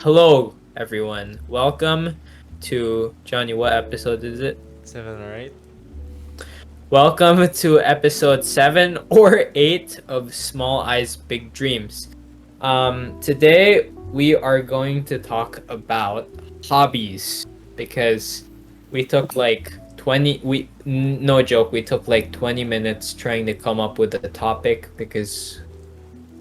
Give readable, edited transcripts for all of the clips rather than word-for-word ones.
Hello, everyone. Welcome to Johnny. What episode is it? 7 or 8. Welcome to episode 7 or 8 of Small Eyes Big Dreams. Today we are going to talk about hobbies because we took like 20 no joke, we took like 20 minutes trying to come up with a topic because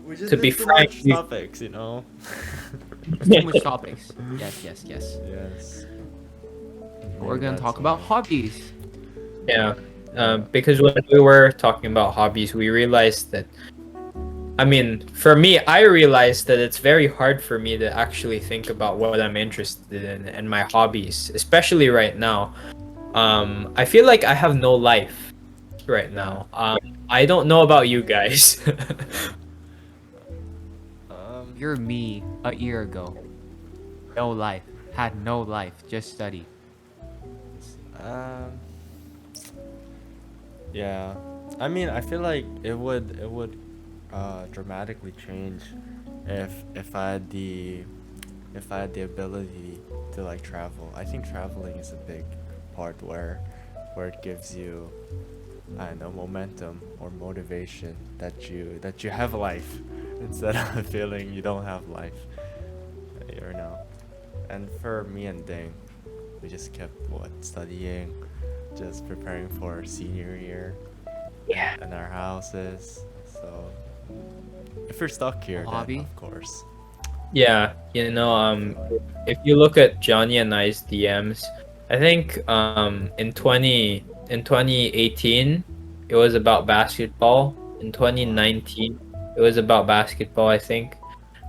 We just to be did too frank, much topics. There's too much topics. Yes. Yes. We're Maybe gonna that's talk why. about hobbies. yeah. Yeah. Because when we were talking about hobbies, we realized that for me, I realized that it's very hard for me to actually think about what I'm interested in and my hobbies, especially right now. I feel like I have no life right Yeah. now. I don't know about you guys. You're me a year ago. No life. Had no life. Just study. Um. Yeah. I mean, I feel like it would dramatically change if I had the ability to like travel. I think traveling is a big part where it gives you, I don't know, momentum or motivation that you have life instead of feeling you don't have life. Or no. And for me and Ding, we just kept studying, just preparing for senior year Yeah. in our houses. So if you're stuck here, then Hobby? of course. Yeah, if you look at Johnny and I's DMs, I think in 2018 it was about basketball. In 2019 it was about basketball, I think.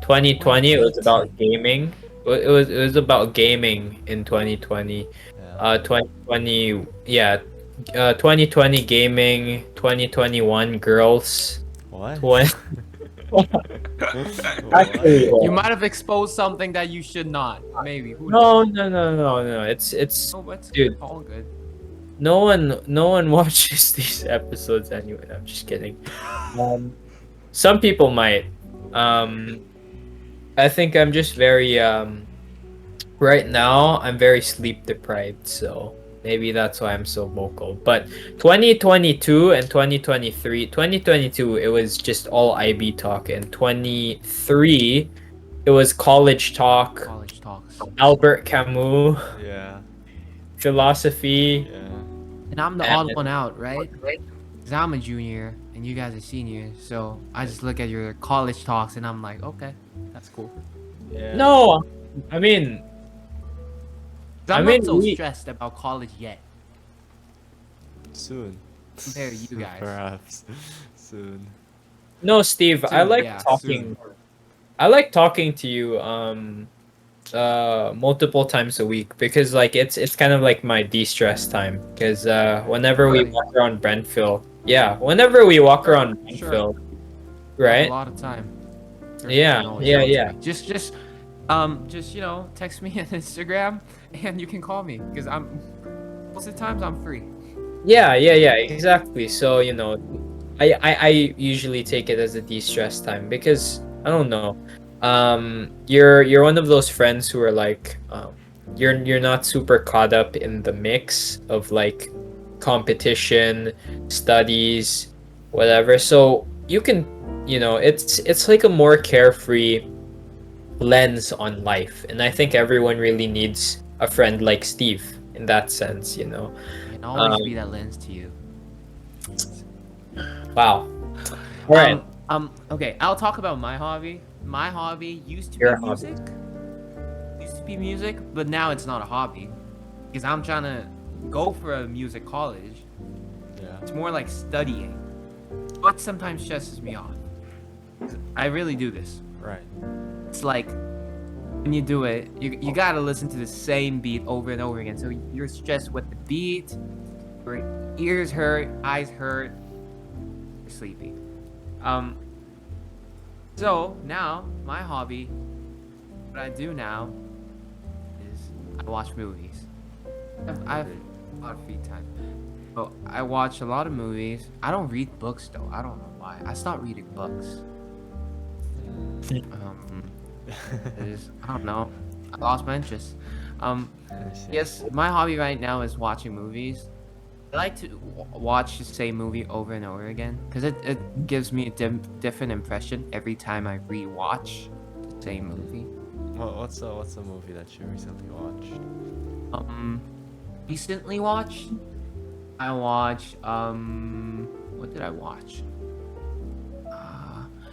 2020 it was about 2018. gaming. It was about gaming in 2020. Yeah. 2020, yeah, 2020 gaming, 2021 girls. What? 20 What? Actually, You might have exposed something that you should not. Maybe. Who no, knows? no. It's Oh, but dude. all good. No one watches these episodes anyway. I'm just kidding. Um, some people might. Um, I think I'm just very right now I'm very sleep deprived, so maybe that's why I'm so vocal. But 2022 and 2023, 2022 it was just all IB talk, and 23 it was college talk, College talks. Albert Camus, Yeah. philosophy, Yeah. And I'm the and odd one out, right? Because I'm a junior and you guys are seniors. So I just look at your college talks and I'm like, okay, that's cool. Yeah. no, I mean, 'Cause I I'm mean, not so we stressed about college yet Soon. compared to you guys. Perhaps. Soon. no, Steve. I Soon, like yeah, talking. soon. I like talking to you multiple times a week because like it's kind of like my de-stress time because whenever we Really? walk around Brentville, yeah, whenever we walk Sure, around sure. Brentville, You have a right? lot of time. Sure, you Yeah, can always yeah, talk to yeah. me. Just text me on Instagram, and you can call me because I'm most of the times I'm free. Yeah, exactly. So, I usually take it as a de-stress time because I don't know. You're one of those friends who are like, you're not super caught up in the mix of like competition, studies, whatever. So you can, it's like a more carefree lens on life, and I think everyone really needs a friend like Steve in that sense. I can always be Um, that lens to you. wow. All right, Okay, I'll talk about my hobby. My hobby used to be your hobby. music. But now it's not a hobby because I'm trying to go for a music college. Yeah. It's more like studying, but sometimes stresses me off. I really do this. Right. It's like when you do it, you gotta listen to the same beat over and over again. So you're stressed with the beat, your ears hurt, eyes hurt, you're sleepy. Um, so now my hobby, what I do now is I watch movies. I have a lot of free time. So I watch a lot of movies. I don't read books though. I don't know why. I stopped reading books. Um, I don't know. I lost my interest. Um, I see. yes, my hobby right now is watching movies. I like to watch the same movie over and over again because it gives me a different impression every time I rewatch the same movie. What's a movie that you recently watched? Um, recently watched. I watched. What did I watch?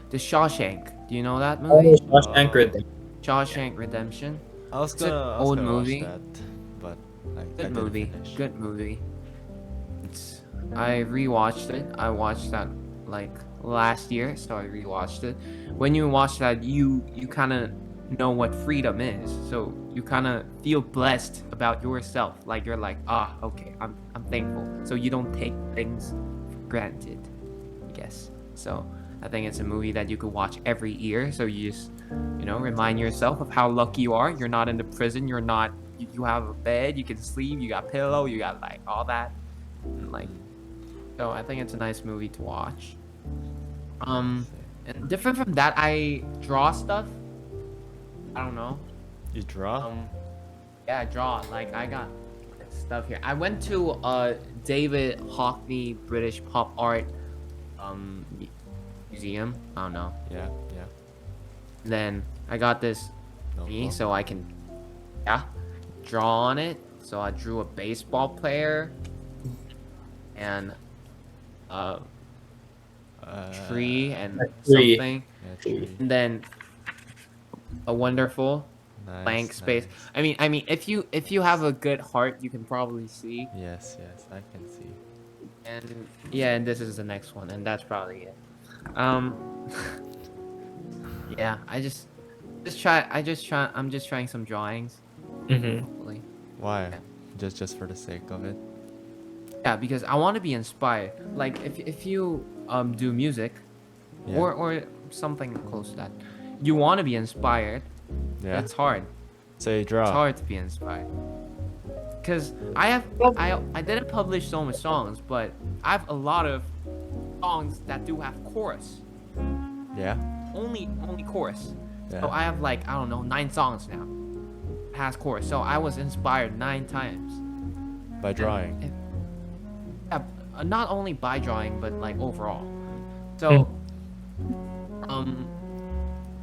The Shawshank. Do you know that Oh, movie? Shawshank Redemption. Shawshank Redemption. I was It's an gonna old watch movie. that, but I Good didn't movie. finish. Good movie. I rewatched it. I watched that like last year, so I rewatched it. When you watch that, you kind of know what freedom is. So you kind of feel blessed about yourself. Like you're like, okay, I'm thankful. So you don't take things for granted, I guess. So I think it's a movie that you could watch every year. So you just, remind yourself of how lucky you are. You're not in the prison. You're not. You have a bed. You can sleep. You got pillow. You got like all that. And, like, so I think it's a nice movie to watch. And different from that, I draw stuff. I don't know. You draw? Yeah, I draw. Like I got stuff here. I went to David Hockney British Pop Art museum. I don't know. Yeah. Then I got this Notebook. so I can draw on it. So I drew a baseball player and tree and tree. something, Yeah, tree. and then a wonderful Nice, blank space. nice. I mean, if you have a good heart, you can probably see. Yes, I can see. And yeah, and this is the next one, and that's probably it. Yeah, I'm just trying some drawings. Mm-hmm. Hopefully. Why? Yeah. Just for the sake of it? Yeah, because I want to be inspired. Like if you do music, Yeah. or something close to that, you want to be inspired. Yeah. It's hard. So you It's draw. hard to be inspired. Cause I didn't publish so many songs, but I have a lot of songs that do have chorus. Yeah. Only chorus. Yeah. So I have like, I don't know, 9 songs now. It has chorus. So I was inspired 9 times. By drawing. Yeah, not only by drawing, but like overall. So,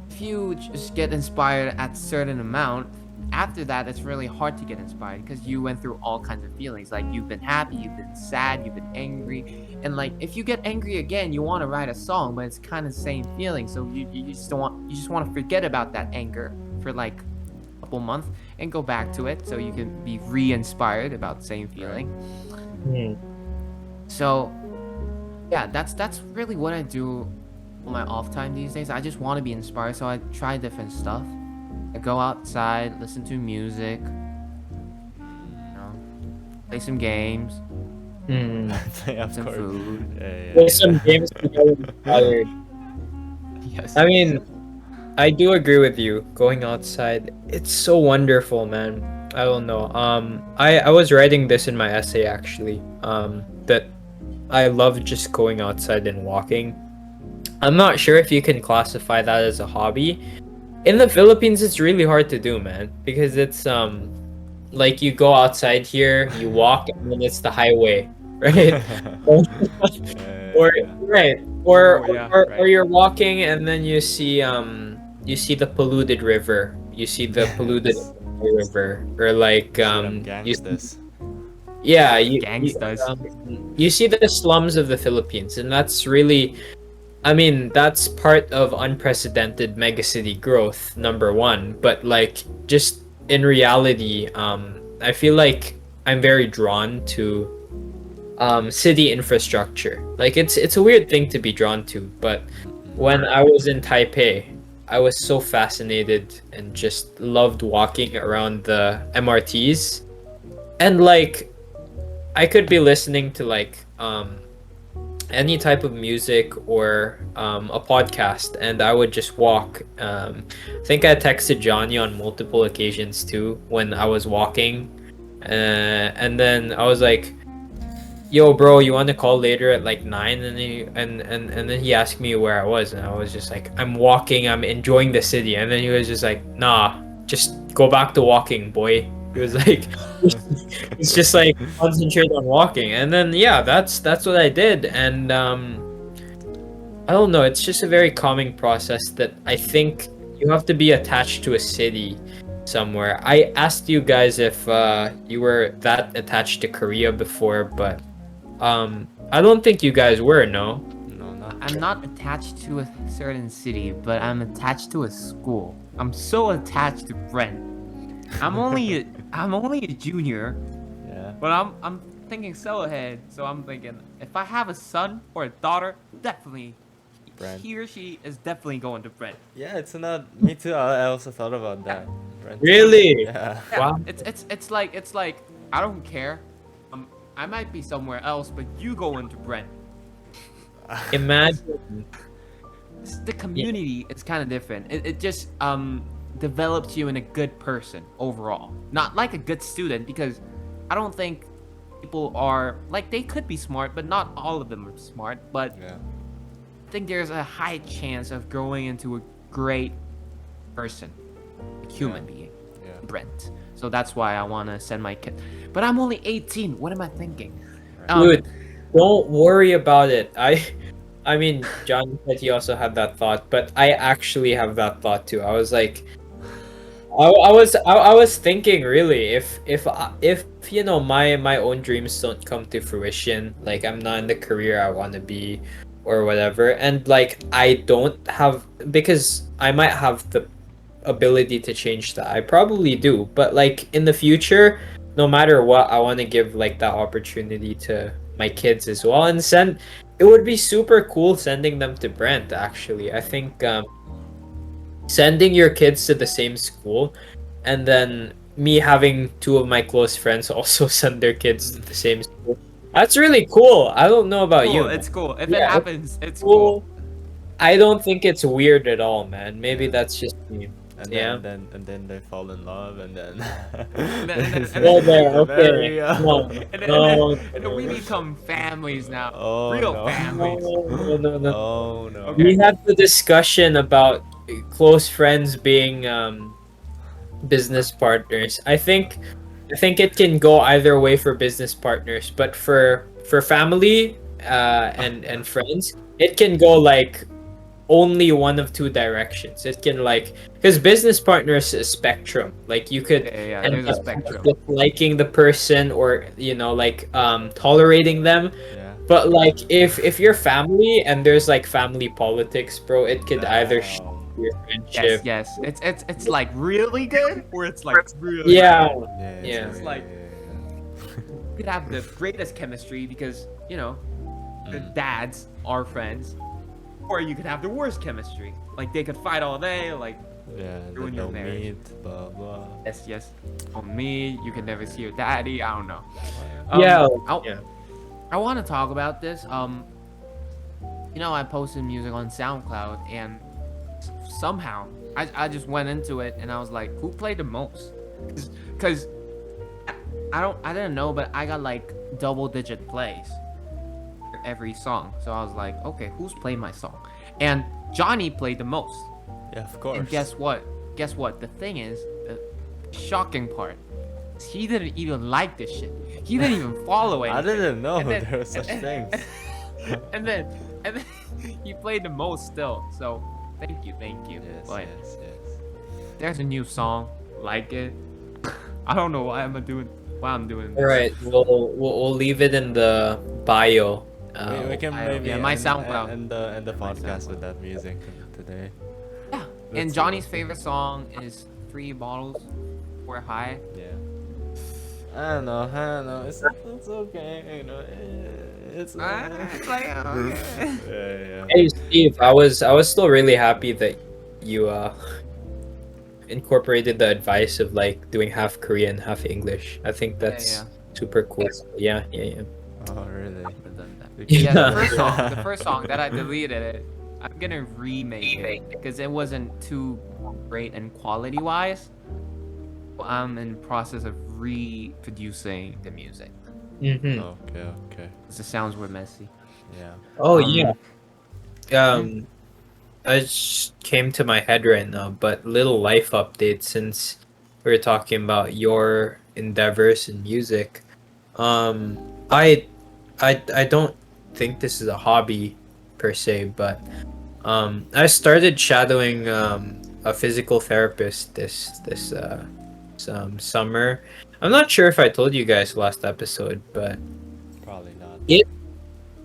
if you just get inspired at a certain amount, after that, it's really hard to get inspired because you went through all kinds of feelings. Like you've been happy, you've been sad, you've been angry, and like if you get angry again, you want to write a song, but it's kind of the same feeling. So you just want to forget about that anger for like a couple months and go back to it, so you can be re-inspired about the same feeling. So, yeah, that's really what I do on my off time these days. I just want to be inspired, so I try different stuff. I go outside, listen to music, play some games, Yeah, of some course. food. Yeah. Play some games to get inspired. Yes. I mean, I do agree with you. Going outside, it's so wonderful, man. I don't know. I was writing this in my essay actually. That I love just going outside and walking. I'm not sure if you can classify that as a hobby. In the Philippines, it's really hard to do, man, because it's like you go outside here, you walk, and then it's the highway, right? Or right, Oh, yeah, or right. you're walking and then you see the polluted river, you see the polluted Yes. river, or like you Gangsters. yeah Gangstas. you see the slums of the Philippines, and that's really, I mean, that's part of unprecedented megacity growth, number one. But like, just in reality, I feel like I'm very drawn to city infrastructure. Like, it's a weird thing to be drawn to, but when I was in Taipei, I was so fascinated and just loved walking around the MRTs, and like, I could be listening to like any type of music or a podcast, and I would just walk. I think I texted Johnny on multiple occasions too when I was walking, and then I was like, yo, bro, you want to call later at like 9? And then he asked me where I was, and I was just like, I'm walking, I'm enjoying the city. And then he was just like, nah, just go back to walking, boy. He was like, it's just like concentrate on walking. And then yeah, that's what I did. And I don't know, it's just a very calming process that I think you have to be attached to a city somewhere. I asked you guys if you were that attached to Korea before, but I don't think you guys were, no? No, not I'm not attached to a certain city, but I'm attached to a school. I'm so attached to Brent. I'm only a junior, yeah. but I'm thinking so ahead. So I'm thinking if I have a son or a daughter, definitely Brent. he or she is definitely going to Brent. Yeah, it's not. Me too. I also thought about that. Brent. Really? Yeah. Yeah, Wow. it's like I don't care. I might be somewhere else, but you go into Brent. Imagine. The community is kind of different. It just develops you in a good person overall, not like a good student, because I don't think people are like they could be smart, but not all of them are smart. But Yeah. I think there's a high chance of growing into a great person, a human being, Yeah. Brent. So that's why I want to send my kid. But I'm only 18. What am I thinking? Dude, don't worry about it. I mean, John said he also had that thought, but I actually have that thought too. I was like, I was thinking really if you know my own dreams don't come to fruition, like I'm not in the career I want to be or whatever, and like I don't have, because I might have the ability to change that. I probably do, but like in the future, no matter what, I want to give like that opportunity to my kids as well, and send. It would be super cool sending them to Brent. Actually, I think sending your kids to the same school, and then me having two of my close friends also send their kids to the same school. That's really cool. I don't know about you. Cool, Man. it's cool. If Yeah, it it's happens, it's cool. cool. I don't think it's weird at all, man. Maybe Yeah. that's just me. And Yeah. then they fall in love, and then Well, there. they Okay. marry, No. No. And then we become families now. Oh, Real no. families. No. Oh no. Okay. We had the discussion about close friends being business partners. I think it can go either way for business partners, but for family and friends, it can go like only one of two directions. It can like, because business partners is spectrum. Like you could Yeah, end there's a up spectrum. liking the person, or like tolerating them. Yeah. But like if you're family and there's like family politics, bro, it could either Damn. your Yes, friendship. yes. It's like really good, or it's like really Yeah. Yeah. Yeah. It's like- You could have the greatest chemistry because, you know, the Mm. dads are friends. Or you could have the worst chemistry. Like they could fight all day, like Yeah. ruin They your don't marriage. meet. Blah blah. yes. On me, you can never see your daddy. I don't know. Yeah. I, Yeah. I want to talk about this. You know, I posted music on SoundCloud, and somehow I just went into it, and I was like, who played the most? Because I didn't know, but I got like double-digit plays for every song. So I was like, okay, who's playing my song? And Johnny played the most. Yeah, of course. And guess what? The thing is, the shocking part, is he didn't even like this shit. He didn't even follow it. I didn't know And then- there were such things. and then he played the most still. So thank you. Yes, But yes. there's a new song like it. I don't know why I'm doing this. All right. We'll leave it in the bio. We can I- maybe yeah, my end- SoundCloud. end the My podcast with SoundCloud. that music today. Yeah. Let's And see Johnny's what's favorite song is 3 Bottles for High. Yeah. I don't know. It's okay. You know, it's. It's like, okay. Yeah. Hey Steve, I was still really happy that you incorporated the advice of like doing half Korean, half English. I think that's yeah. super cool. Yeah. Oh really? I've done that. We Yeah, Yeah, can- the first song that I deleted it, I'm gonna remake it because it wasn't too great and quality wise. I'm in process of reproducing the music. Mm-hmm. Okay, okay. 'cause the sounds were messy. Yeah. Oh yeah. Yeah. I just came to my head right now, but little life update since we were talking about your endeavors in music. Um, I I don't think this is a hobby per se, but I started shadowing a physical therapist this some summer. I'm not sure if I told you guys last episode, but Probably not. it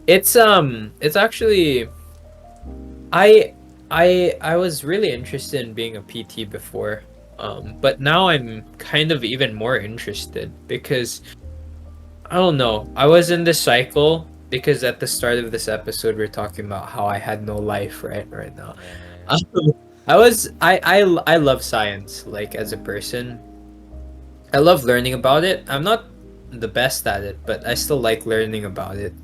it's actually I I was really interested in being a PT before. But now I'm kind of even more interested because I don't know. I was in this cycle because at the start of this episode we're talking about how I had no life right now. Yeah, yeah, Um, yeah. I love science like as a person. I love learning about it. I'm not the best at it, but I still like learning about it.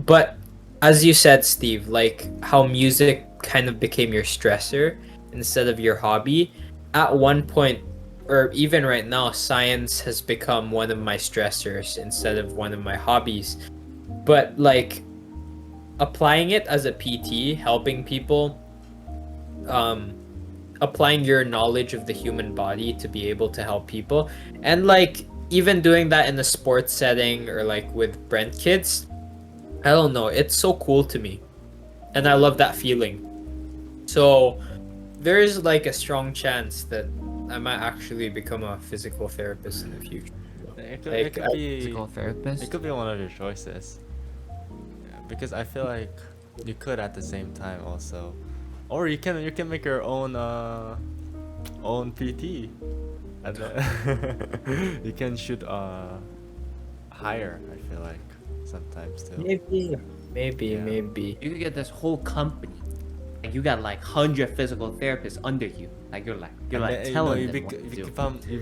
But as you said, Steve, like how music kind of became your stressor instead of your hobby, at one point, or even right now, science has become one of my stressors instead of one of my hobbies. But like applying it as a PT, helping people, um, applying your knowledge of the human body to be able to help people, and like even doing that in a sports setting or like with Brent kids, I don't know. It's so cool to me. And I love that feeling. So there's like a strong chance that I might actually become a physical therapist in the future. It Like, could be Physical therapist. it could be one of your choices. Yeah, because I feel like you could at the same time also, or you can make your own PT, and then you can shoot higher. I feel like sometimes too. maybe, Yeah. maybe. You could get this whole company. Like you got like 100 physical therapists under you. Like you're And like then, telling them what to you do.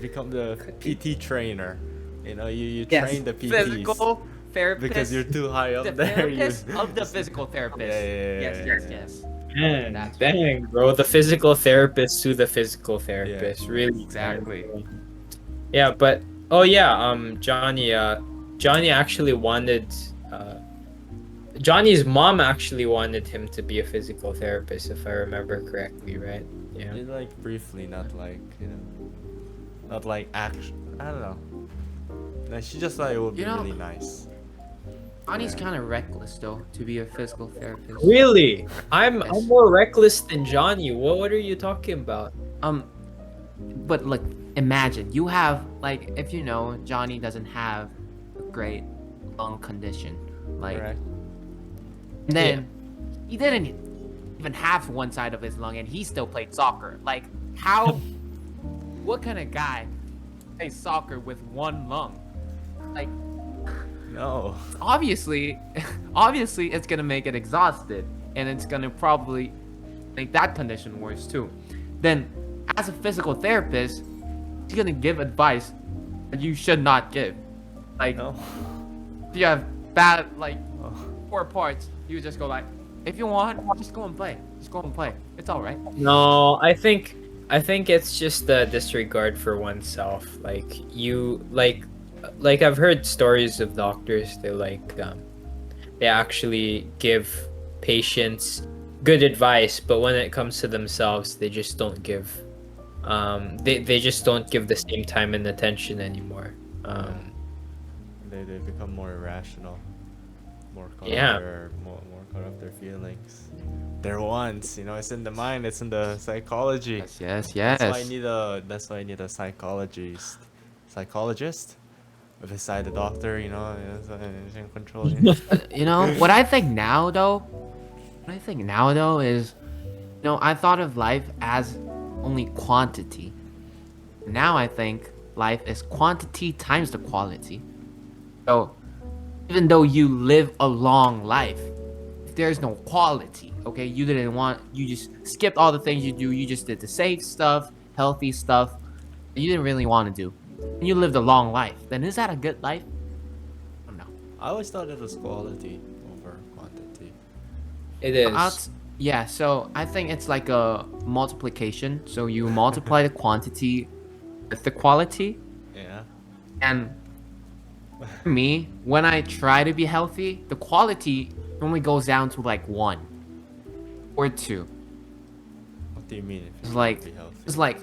become the PT trainer. You Yes, train the PTs physical therapist. because you're too high up the there. therapist of the physical therapist. Yeah, Yes, yeah. yes. Dang, That's dang, bro. The physical therapist to the physical therapist. Really. Exactly. Yeah, but oh yeah, Johnny actually wanted Johnny's mom actually wanted him to be a physical therapist, if I remember correctly, right? Yeah. Like briefly, not like not like action. I don't know. Like, she just thought it would be You know, really nice. Johnny's Yeah. kind of reckless though to be a physical therapist. Really? I'm Yes. more reckless than Johnny. What are you talking about? Um, but like, imagine you have like if you know Johnny doesn't have a great lung condition, like, Correct. and then he didn't even have one side of his lung, and he still played soccer. Like, how? What kind of guy plays soccer with one lung? Like, No. obviously, obviously, it's gonna make it exhausted, and it's gonna probably make that condition worse too. Then, as a physical therapist, he's gonna give advice that you should not give. Like, No. if you have bad, like, Oh. poor parts, you just go like, if you want, just go and play. Just go and play. It's all right. No, I think it's just a disregard for oneself. Like I've heard stories of doctors they actually give patients good advice, but when it comes to themselves, they just don't give they just don't give the same time and attention anymore. They become more irrational, more caught Yeah. up more caught up their feelings. Their wants, it's in the mind, it's in the psychology. Yes. That's why I need a psychologist beside the doctor, so I can control you. You know what I think now though? What I think now though is, I thought of life as only quantity. Now I think life is quantity times the quality. So even though you live a long life, if there's no quality, okay, you just skipped all the things you do, you just did the safe stuff, healthy stuff that you didn't really want to do, and you lived a long life, then is that a good life? I don't know. I always thought it was quality over quantity. It I'll is. t- Yeah, so I think it's like a multiplication. So you multiply the quantity with the quality, Yeah. and For me, when I try to be healthy, the quality only goes down to like 1 or 2. What do you mean if It's you try like to be healthy? it's like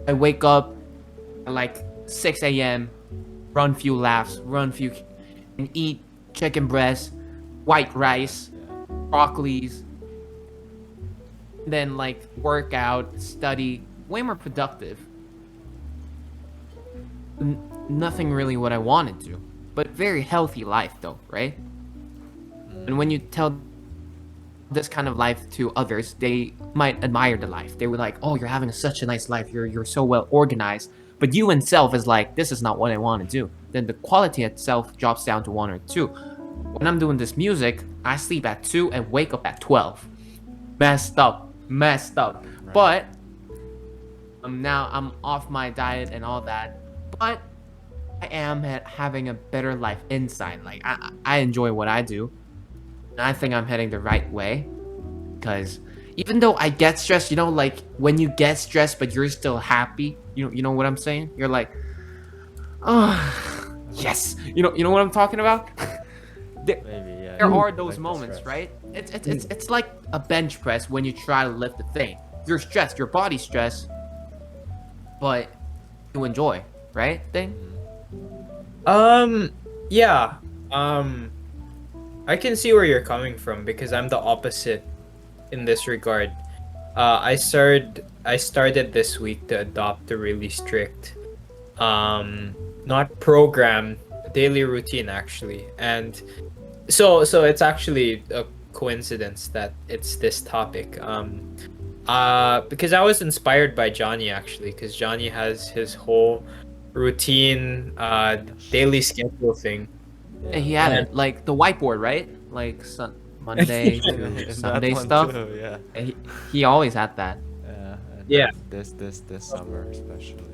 I wake up at like 6 a.m., run few laps, and eat chicken breast, white rice, Yeah. broccolis, then like work out, study, way more productive. Nothing really what I wanted to, but very healthy life though, right? And when you tell this kind of life to others, they might admire the life. They were like, "Oh, you're having such a nice life. You're so well organized." But you in self is like, "This is not what I want to do." Then the quality itself drops down to 1 or 2. When I'm doing this music, I sleep at 2 and wake up at 12. Messed up, messed up. Right. But now I'm off my diet and all that. But I am having a better life inside. Like I enjoy what I do. And I think I'm heading the right way. Because even though I get stressed, like when you get stressed but you're still happy, you know what I'm saying? You're like, oh yes. You know what I'm talking about? there, Maybe, yeah. there are Like those the moments, stress. right? It's like a bench press when you try to lift a thing. You're stressed, your body's stressed, but you enjoy, right? Thing? Yeah. Um, I can see where you're coming from because I'm the opposite in this regard. I started this week to adopt a really strict, not program, daily routine actually, and so it's actually a coincidence that it's this topic. Because I was inspired by Johnny actually, because Johnny has his whole routine, daily schedule thing, And he Yeah. had and it like the whiteboard, right? Like Monday to And Sunday that one stuff. too, yeah. And he always had that. Yeah. And yeah, this summer especially.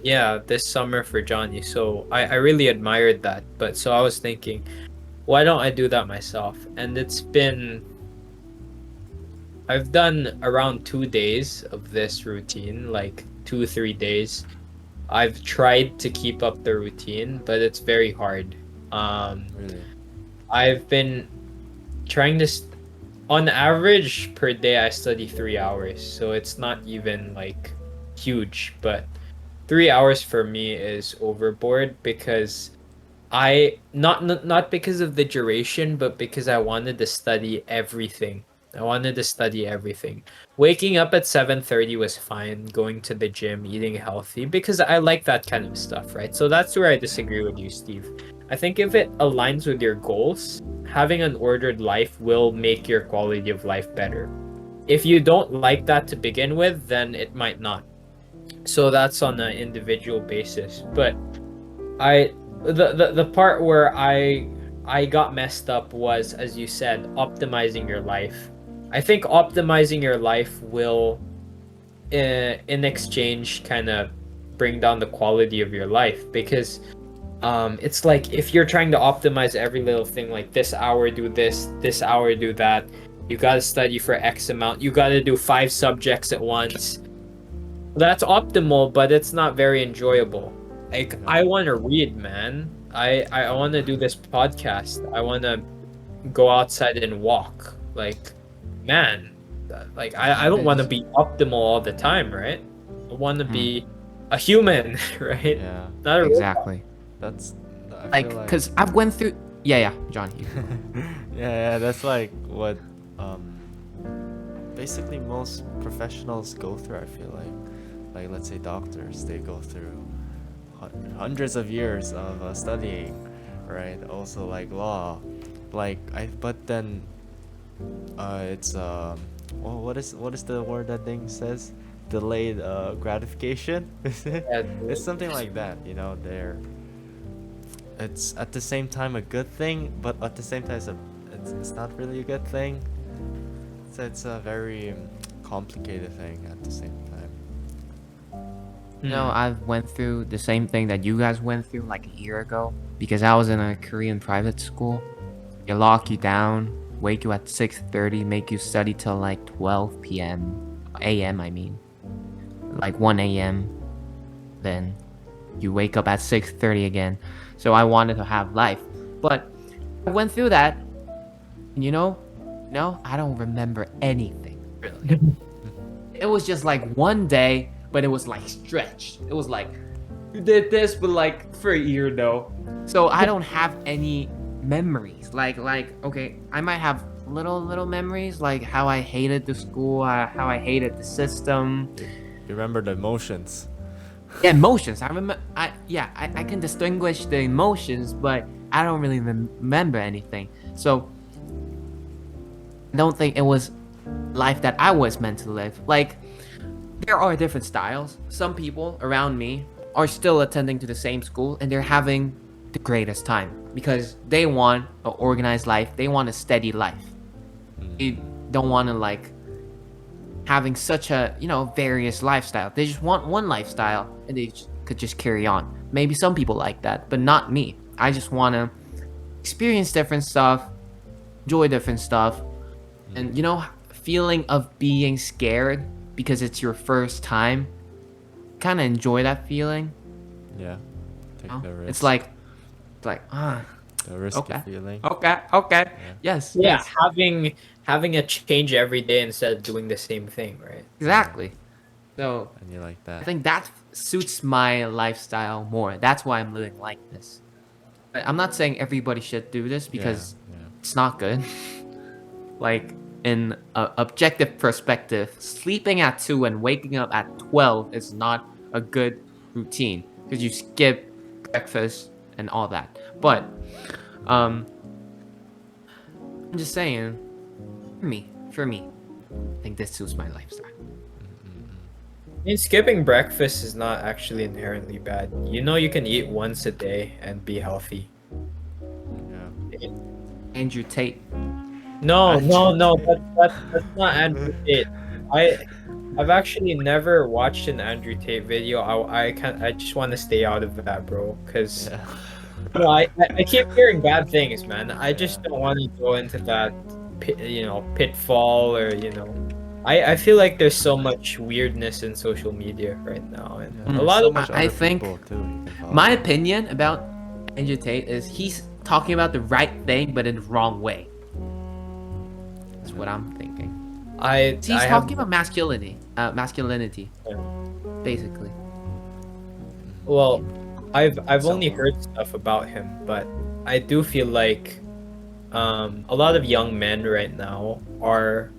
yeah, this summer for Johnny. So I really admired that. But so I was thinking, why don't I do that myself? And I've done around 2 days of this routine, like 3 days. I've tried to keep up the routine, but it's very hard. Really. I've been trying to, on average per day, I study 3 hours. So it's not even like huge, but 3 hours for me is overboard because not because of the duration, but because I wanted to study everything. I wanted to study everything. Waking up at 7:30 was fine, going to the gym, eating healthy because I like that kind of stuff, right? So that's where I disagree with you, Steve. I think if it aligns with your goals, having an ordered life will make your quality of life better. If you don't like that to begin with, then it might not. So that's on an individual basis. But I the part where I got messed up was, as you said, optimizing your life. I think optimizing your life will, in exchange, kind of bring down the quality of your life because it's like if you're trying to optimize every little thing, like this hour do this hour do that, you got to study for X amount, you got to do 5 subjects at once. That's optimal, but it's not very enjoyable. Like I want to read, man. I want to do this podcast. I want to go outside and walk. Like, man, like I don't want to be optimal all the time, right? I want to be a human, right? Yeah. Not a robot. Exactly. That's I Like, feel cause I've went through. Yeah, John. yeah, that's like what basically most professionals go through, I feel like let's say doctors, they go through hundreds of years of studying, right? Also like law, but then it's well, what is the word that thing says, delayed gratification. Yeah, It's something like that, it's at the same time a good thing, but at the same time it's not really a good thing. So it's a very complicated thing at the same time. I've went through the same thing that you guys went through like a year ago because I was in a Korean private school. They lock you down, wake you at 6:30, make you study till like 12 p.m. a.m. I mean, like 1 a.m. Then You wake up at 6:30 again. So I wanted to have life. But I went through that. And no, I don't remember anything. Really. It was just like one day, but it was like stretched. It was like, you did this, but like for a year though. So I don't have any memories. Like okay, I might have little memories, like how I hated the school, how I hated the system. You remember the emotions. Yeah, emotions. I remember. I can distinguish the emotions, but I don't really remember anything. So I don't think it was life that I was meant to live. Like, there are different styles. Some people around me are still attending to the same school and they're having the greatest time because they want an organized life. They want a steady life. They don't want to like having such a various lifestyle. They just want one lifestyle and they could just carry on. Maybe some people like that, but not me. I just want to experience different stuff, enjoy different stuff, and feeling of being scared because it's your first time. Kind of enjoy that feeling. Yeah. Take the risk. It's like the risky okay. feeling. Okay. Yes. Yeah, Yes. having a change every day instead of doing the same thing, right? Exactly. So And you like I that. think that suits my lifestyle more. That's why I'm living like this. But I'm not saying everybody should do this because yeah. it's not good. Like in an objective perspective, sleeping at 2 and waking up at 12 is not a good routine because you skip breakfast and all that. But I'm just saying, for me, I think this suits my lifestyle. I mean, skipping breakfast is not actually inherently bad. You can eat once a day and be healthy. Yeah. Andrew Tate. No, that's not Andrew Tate. I've actually never watched an Andrew Tate video. I just want to stay out of that, bro, because Yeah. I keep hearing bad things, man. I just don't want to go into that pitfall or I feel like there's so much weirdness in social media right now, and Yeah, a lot so of much I other think people, too, you can follow. my opinion about Andrew Tate is he's talking about the right thing, but in the wrong way. That's what I'm thinking. He's I have talking about masculinity, Yeah. basically. well, I've So- only heard stuff about him, but I do feel like a lot of young men right now are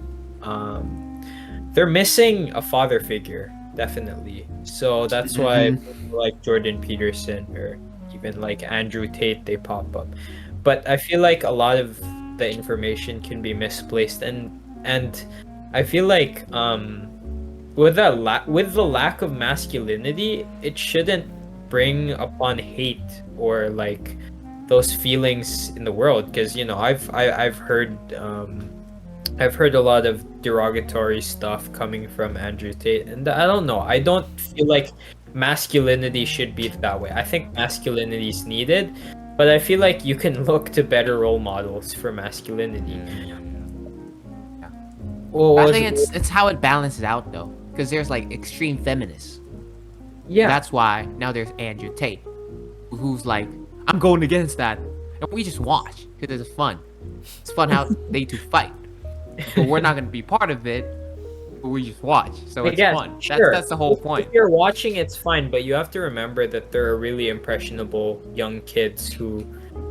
they're missing a father figure, definitely. So that's why people like Jordan Peterson or even like Andrew Tate, they pop up. But I feel like a lot of the information can be misplaced, and I feel like with the lack of masculinity, it shouldn't bring upon hate or like those feelings in the world, because I've heard a lot of derogatory stuff coming from Andrew Tate, and I don't know. I don't feel like masculinity should be that way. I think masculinity is needed, but I feel like you can look to better role models for masculinity. Yeah. Well, I think it's how it balances out though, because there's like extreme feminists. yeah. That's why now there's Andrew Tate, who's like, I'm going against that, and we just watch because it's fun. It's fun how they two fight, but we're not gonna be part of it. But we just watch, so it's Yes, fun. sure. That's the whole point. If you're watching, it's fine, but you have to remember that there are really impressionable young kids who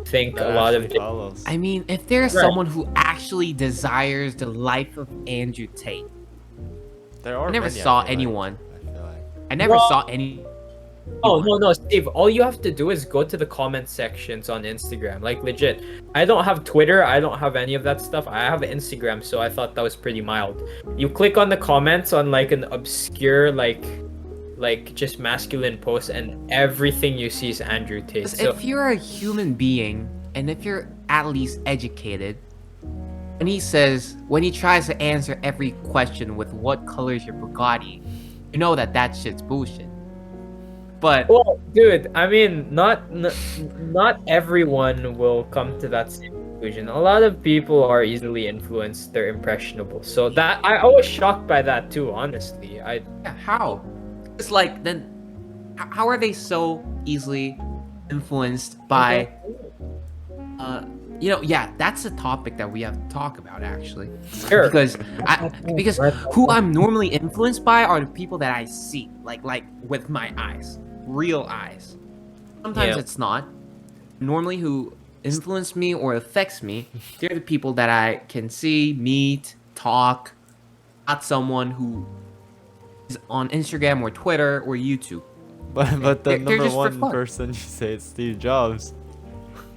think a lot of follows. I mean, if there's Right. someone who actually desires the life of Andrew Tate, There are I never many, saw feel like. anyone. I feel like. I never Well- saw any. Oh no, Steve, all you have to do is go to the comment sections on Instagram. Like legit. I don't have Twitter, I don't have any of that stuff. I have Instagram, so I thought that was pretty mild. You click on the comments on like an obscure like just masculine post, and everything you see is Andrew Tate. 'Cause So if you're a human being and if you're at least educated, when he tries to answer every question with what color is your Bugatti, you know that shit's bullshit. But well, dude, I mean, not everyone will come to that same conclusion. A lot of people are easily influenced, they're impressionable. So that I was shocked by that too, honestly. yeah, how? It's like then how are they so easily influenced by yeah, that's a topic that we have to talk about actually. Sure. Because who I'm normally influenced by are the people that I see, like with my eyes, real eyes. Sometimes Yeah. it's not. Normally, who influence me or affects me, they're the people that I can see, meet, talk. Not someone who is on Instagram or Twitter or YouTube. But the They're number just for one fun. person you say is Steve Jobs.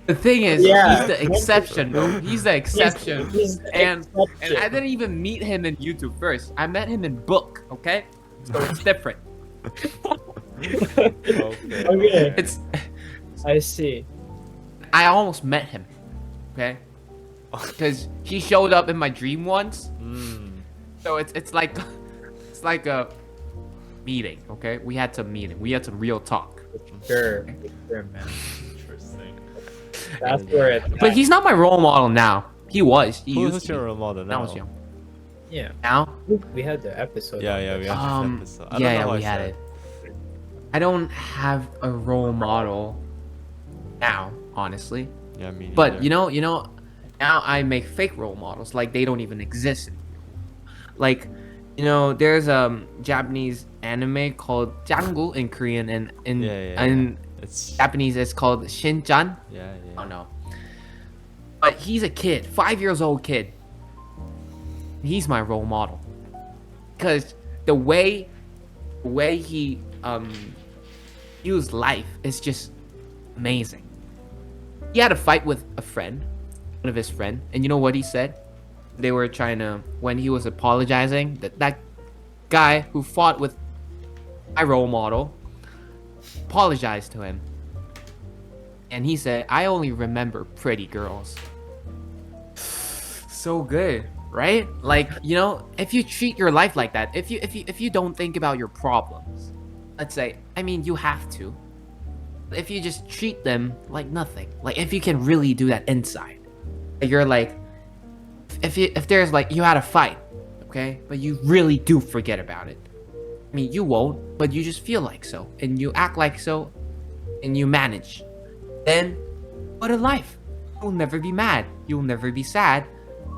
The thing is, Yeah. he's the exception, bro. He's the exception. He's the And I exception. didn't even meet him in YouTube first. I met him in book, okay? So it's different. Okay. Okay. It's I see. I almost met him, okay? Because he showed up in my dream once. So it's like a meeting, okay? We had some meeting. We had some real talk. Sure, man. Interesting. That's where it's But at. he's not my role model now. He was. He Who's used to your be. role model When now? I was young. Yeah. Now? We had the episode. Yeah, on yeah, this. we had this episode. I don't know Yeah, why we I had said it. I don't have a role model now, honestly. Yeah, me neither. But you know, now I make fake role models like they don't even exist. Like, there's Japanese anime called Jangu in Korean, and in It's Japanese it's called Shinchan. yeah. Oh no. But he's a kid, 5 years old kid. He's my role model. Because the way he views life is just amazing. He had a fight with a friend, one of his friend, and you know what he said? They were trying to, when he was apologizing, that guy who fought with my role model apologized to him. And he said, I only remember pretty girls. So good, right? Like, if you treat your life like that, if you don't think about your problems, let's say, I mean, you have to. If you just treat them like nothing, like if you can really do that inside, you're like, if there's like, you had a fight, okay, but you really do forget about it. I mean, you won't, but you just feel like so, and you act like so, and you manage. Then, what a life! You'll never be mad. You'll never be sad.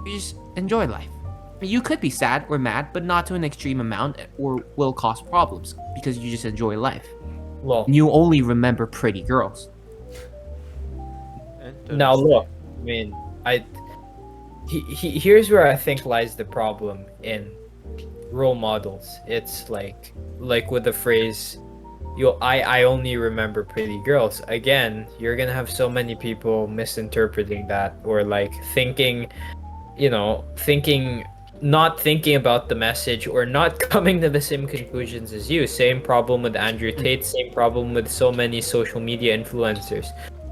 You just enjoy life. I mean, you could be sad or mad, but not to an extreme amount, or will cause problems because you just enjoy life. Well, And you only remember pretty girls. now look. I mean, here's where I think lies the problem in role models. It's like with the phrase, I only remember pretty girls. Again, you're gonna have so many people misinterpreting that, or like thinking, not thinking about the message, or not coming to the same conclusions as you. Same problem with Andrew Tate, same problem with so many social media influencers.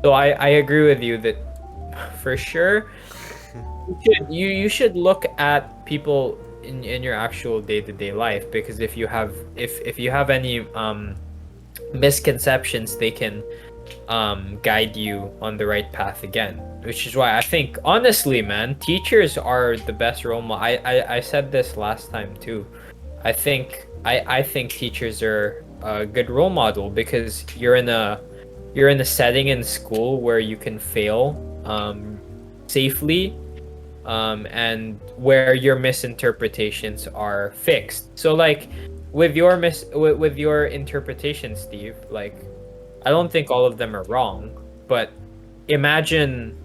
So I agree with you that for sure you should look at people in your actual day-to-day life, because if you have any misconceptions, they can guide you on the right path again. Which is why I think, honestly, man, teachers are the best role model. I said this last time too. I think teachers are a good role model, because you're in a setting in school where you can fail safely, and where your misinterpretations are fixed. So like with your interpretation, Steve, like I don't think all of them are wrong, but imagine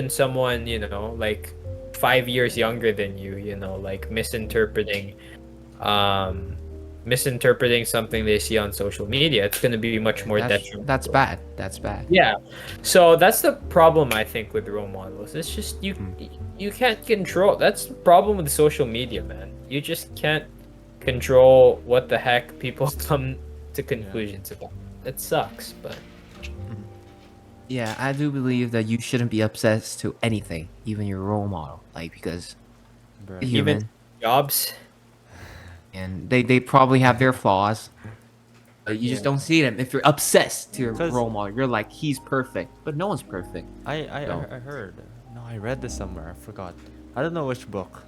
someone, like 5 years younger than you, like misinterpreting something they see on social media. It's going to be much more detrimental. That's bad. That's bad. Yeah. So that's the problem, I think, with role models. It's just you can't control. That's the problem with social media, man. You just can't control what the heck people come to conclusions about. It sucks, but Yeah, I do believe that you shouldn't be obsessed to anything, even your role model, like because Bruh. you're human, even jobs. and they probably have their flaws. But you just don't see them. If you're obsessed to your 'Cause- role model, you're like, he's perfect, but no one's perfect. I No. heard. No, I read this somewhere. I forgot. I don't know which book.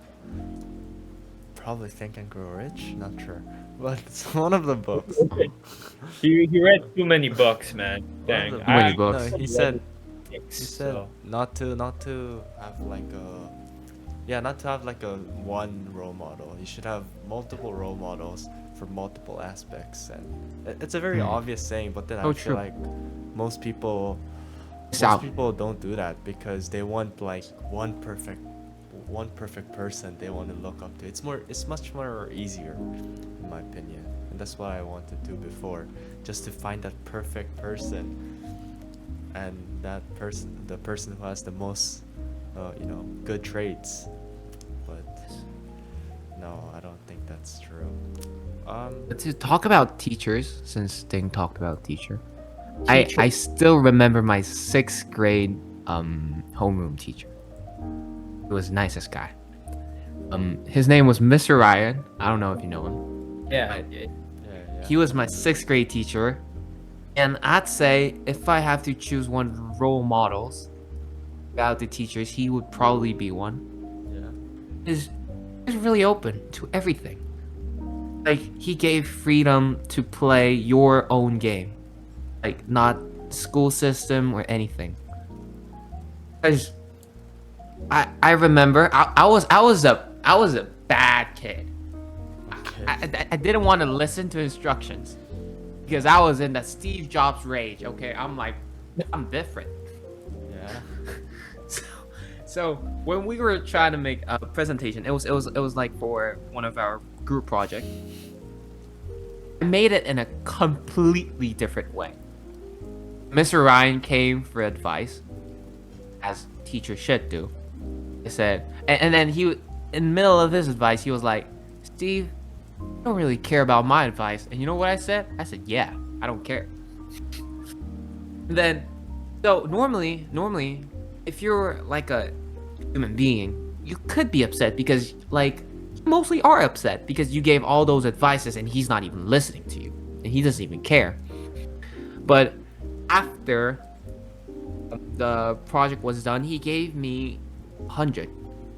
probably Think and Grow Rich. Not sure, but it's one of the books. You read too many books, man. One of the Dang. Too many I no, books. he read said six, he said so not to have like a not to have like a one role model. You should have multiple role models for multiple aspects, and it's a very obvious saying. But then I So feel true. like most people It's most out. people don't do that because they want like one perfect person they want to look up to. It's much more easier in my opinion, and that's what I wanted to do before, just to find that perfect person, and the person who has the most good traits. But no, I don't think that's true. But to talk about teachers, since Ding talked about teacher, I still remember my 6th grade homeroom teacher. He was the nicest guy. His name was Mr. Ryan. I don't know if you know him. yeah. Yeah, yeah. He was my 6th grade teacher, and I'd say if I have to choose one of the role models about the teachers, he would probably be one. Yeah. Is really open to everything. Like he gave freedom to play your own game, like not school system or anything. Cause I remember I was a bad kid. Okay. I didn't want to listen to instructions because I was in the Steve Jobs rage. Okay, I'm like I'm different. Yeah. So when we were trying to make a presentation, it was like for one of our group project. I made it in a completely different way. Mr. Ryan came for advice, as teachers should do. He said, and then in the middle of his advice, he was like, "Steve, you don't really care about my advice." And you know what I said? I said, "Yeah, I don't care." And then, so normally, if you're like a human being, you could be upset because like you mostly are upset because you gave all those advices and he's not even listening to you and he doesn't even care. But after the project was done, he gave me 100.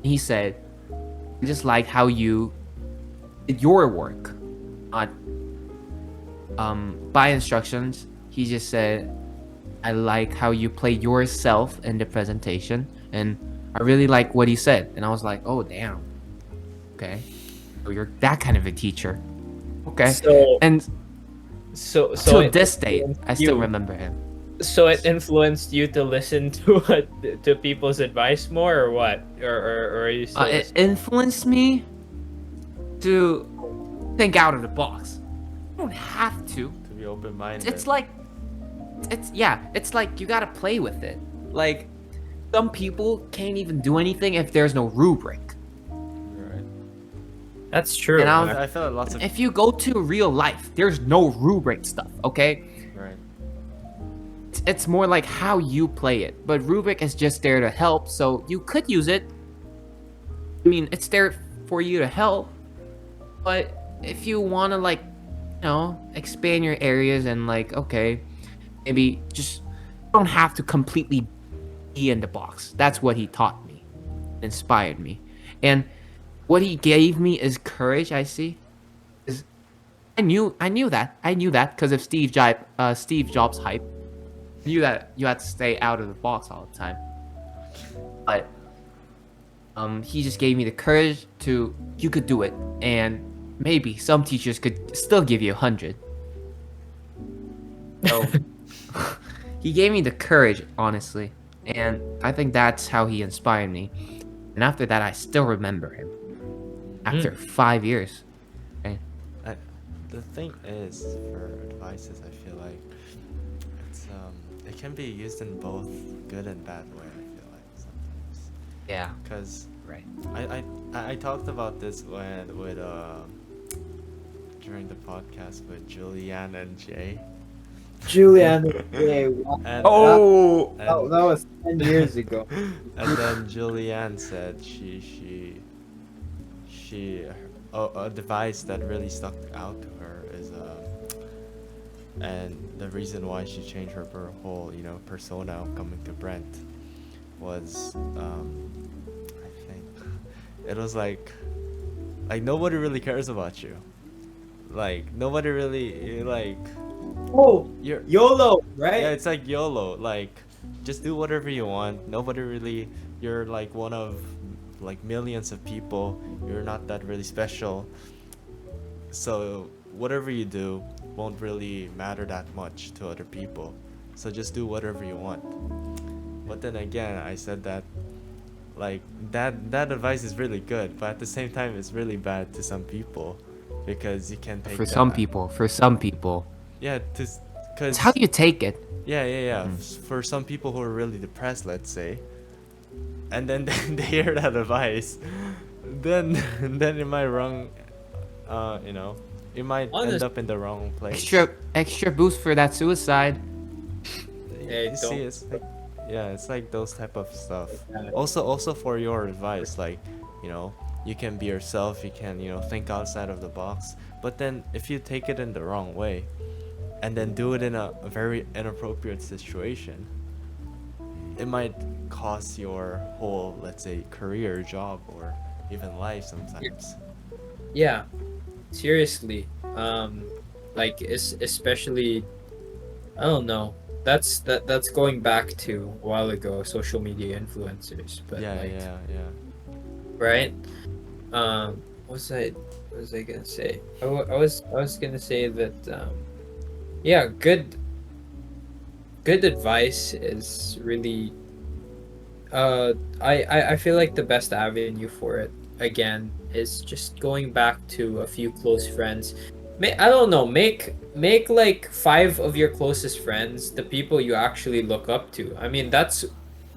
He said, "I just like how you did your work, not by instructions." He just said, "I like how you play yourself in the presentation, and I really like what he said." And I was like, "Oh damn, okay, so you're that kind of a teacher, okay." So And so till it this date, influenced I still you. remember him. So it influenced you to listen to people's advice more, or what? Or are you still It influenced me to think out of the box. You don't have to. To be open-minded. It's like you gotta play with it. Like some people can't even do anything if there's no rubric. Right. That's true. And I feel like lots of if you go to real life, there's no rubric stuff, okay? right. It's more like how you play it. But rubric is just there to help, so you could use it. I mean, it's there for you to help. But if you want to like, expand your areas and like, okay, maybe just don't have to completely be in the box. That's what he taught me, inspired me, and what he gave me is courage. I see, is I knew that because of Steve Jobs hype. I knew that you had to stay out of the box all the time, but he just gave me the courage to you could do it, and maybe some teachers could still give you 100. So he gave me the courage, honestly, and I think that's how he inspired me. And after that, I still remember him. After 5 years. Okay? The thing is, for advices, I feel like it's it can be used in both good and bad way. I feel like sometimes. Yeah. Cause Right. I talked about this with during the podcast with Julianne and Jay. Julianne, yeah, wow. And, Oh. that was 10 years ago. and then Julianne said a device that really stuck out to her is and the reason why she changed her whole persona coming to Brent was I think it was like like nobody really cares about you. Like nobody really like Oh, you're YOLO, yeah, right? it's like YOLO. Like just do whatever you want. Nobody really you're like one of like millions of people. You're not that really special. So whatever you do won't really matter that much to other people. So just do whatever you want. But then again, I said that like that advice is really good, but at the same time it's really bad to some people because you can take For that. some people, Yeah, it's because how you take it. yeah. For some people who are really depressed, let's say, and then they hear that advice, then then it might wrong, you know, it might end Honest. up in the wrong place. Extra boost for that suicide. Hey, You see, don't. it's like, yeah, it's like those type of stuff. Yeah. Also for your advice, like, you know, you can be yourself, you can, you know, think outside of the box. But then if you take it in the wrong way, and then do it in a very inappropriate situation, it might cost your whole, let's say, career, job, or even life sometimes. Yeah, seriously. Like especially, I don't know. That's going back to a while ago, social media influencers. But Yeah, like, yeah. right? What was I gonna say? I was gonna say that yeah, good advice is really I feel like the best avenue for it again is just going back to a few close friends. I don't know, make like five of your closest friends the people you actually look up to. I mean, that's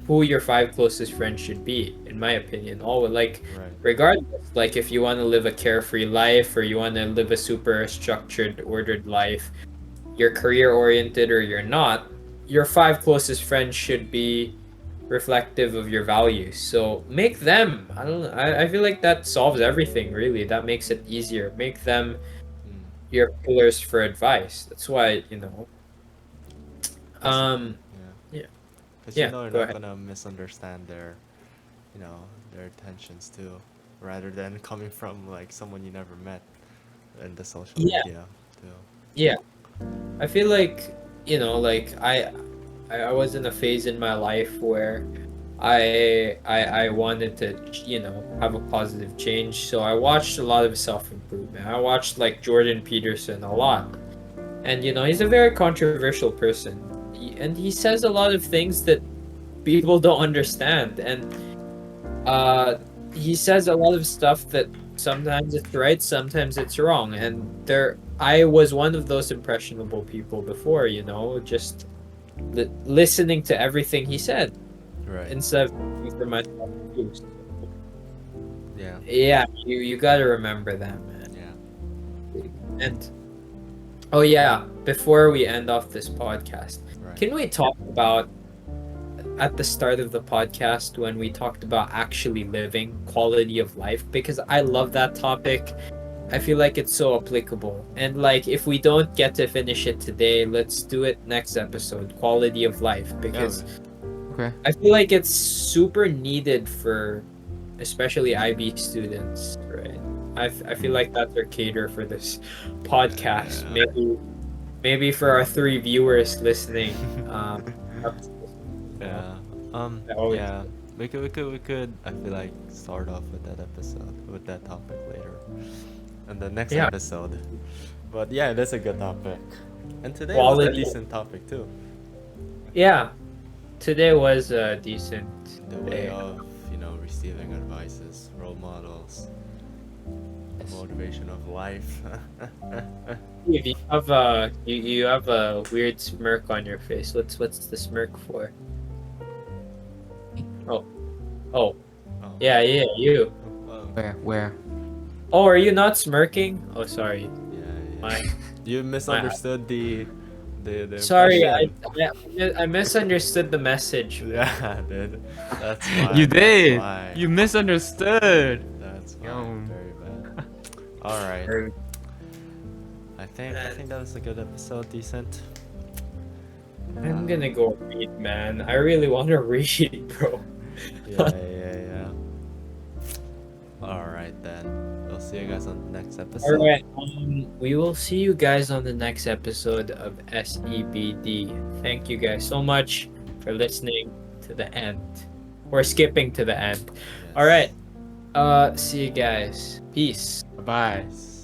who your five closest friends should be, in my opinion. All like Right. regardless, like if you want to live a carefree life or you want to live a super structured, ordered life, you're career oriented or you're not, your five closest friends should be reflective of your values. So make them. I don't know. I feel like that solves everything really. That makes it easier. Make them Mm. your pillars for advice. That's why, you know. 'Cause, Um yeah. yeah. Because you Yeah, know you're go not ahead. gonna misunderstand their, you know, their intentions too, rather than coming from like someone you never met in the social Yeah. media too. Yeah. I feel like, you know, like I was in a phase in my life where I wanted to, you know, have a positive change. So I watched a lot of self-improvement. I watched like Jordan Peterson a lot. And you know, he's a very controversial person. And he says a lot of things that people don't understand. And he says a lot of stuff that sometimes it's right, sometimes it's wrong. And there I was one of those impressionable people before, you know, just listening to everything he said Right. instead of thinking for myself too. So, Yeah. yeah, you got to remember that, man. Yeah. And oh yeah, before we end off this podcast, Right. can we talk about at the start of the podcast when we talked about actually living quality of life, because I love that topic. I feel like it's so applicable. And like if we don't get to finish it today, let's do it next episode, quality of life, Yeah. because Okay. I feel like it's super needed for especially IB students, right? I feel like that's our cater for this podcast. Yeah. Maybe for our three viewers listening, Yeah. I always Yeah. We could. I feel like start off with that episode with that topic later, and the next yeah, episode. But yeah, that's a good topic. And today was a quality. decent topic too. Yeah, today was a decent The way day. of, you know, receiving advices, role models, the motivation of life. Steve, you have a weird smirk on your face. What's the smirk for? Oh, oh, Oh. yeah, you. Oh. Where? Oh, are you not smirking? Oh, sorry. Yeah. My You misunderstood the sorry, impression. I misunderstood the message. Yeah, dude. That's why. You That's did. why. You misunderstood. That's why. Yum. Very bad. All right. Or- I think that was a good episode. Decent. I'm gonna go read, man. I really want to read, bro. Yeah. All right then. We'll see see you guys on the next All episode. right. We will see you guys on the next episode of SEBD. Thank you guys so much for listening to the end. Or skipping to the end. All right. Yes. See you guys. Peace. Bye. Yes.